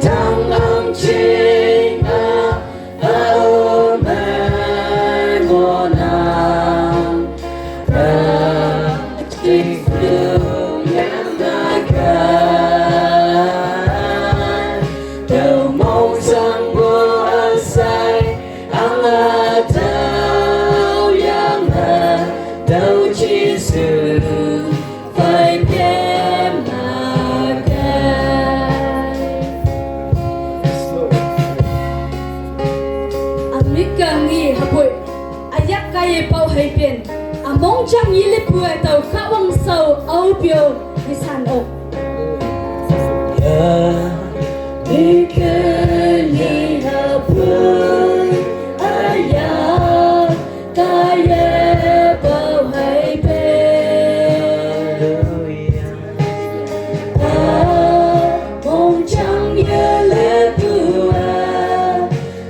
Trong lòng chính mong chang yi lip bue tàu khá wang sầu âu biểu đi sàn ốc đi kê ni ha bue aya ta ye bao hay bên mong chang ye lip bue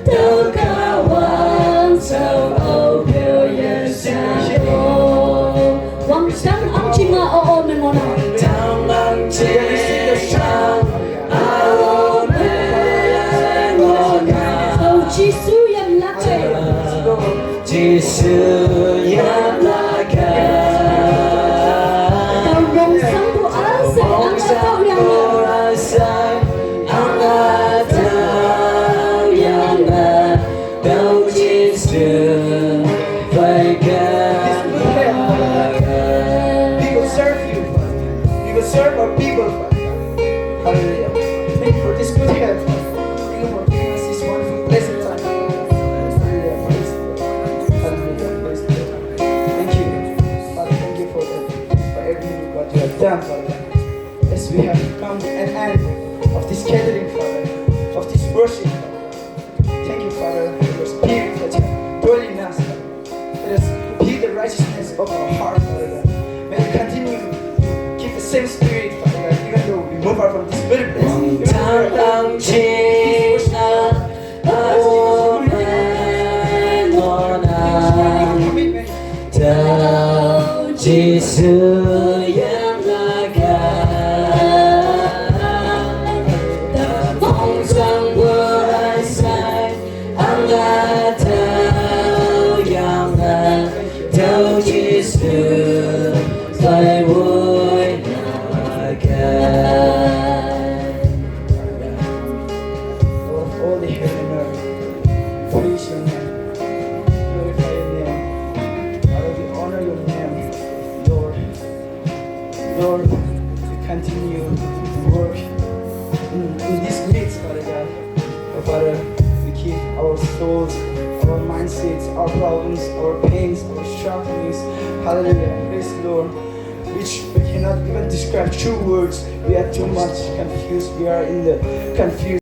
tàu khá wang sầu âu biểu ye sàn Wang sang ang chima oo men mo na. Trong ang chima oo men mo na. Oh Jesus yam la che. Jesus yam la ka. Wang sang bu asay ang ataw yang ang ataw yang đâu Jesus phải serve our people, Father God. Hallelujah. Thank you for this good health, Father. Thank you for giving us this wonderful blessed time. Hallelujah. Praise the Lord. Hallelujah. Praise the Lord. Thank you, Father. Thank you for everything what you have done, Father God. As we have come to an end of this gathering, Father, of this worship, Father. Thank you, Father, for your spirit that you have dwelt in us, Father. Let us hear the righteousness of our heart, Father God. May we continue the same spirit, Father God, even though we move out from this very place. Jesus yang laga, mong sang berasai, angkat yang tahu Jesus phải vui Lord of all the heaven and earth, praise your name, glorify your name. Father, we honor your name, Lord. Lord, we continue to work in this midst, Father God. Oh, Father, we keep our souls, our mindsets, our problems, our pains, our strugglings. Hallelujah, praise the Lord. Which we cannot even describe through words. We are too much confused. We are in the confused.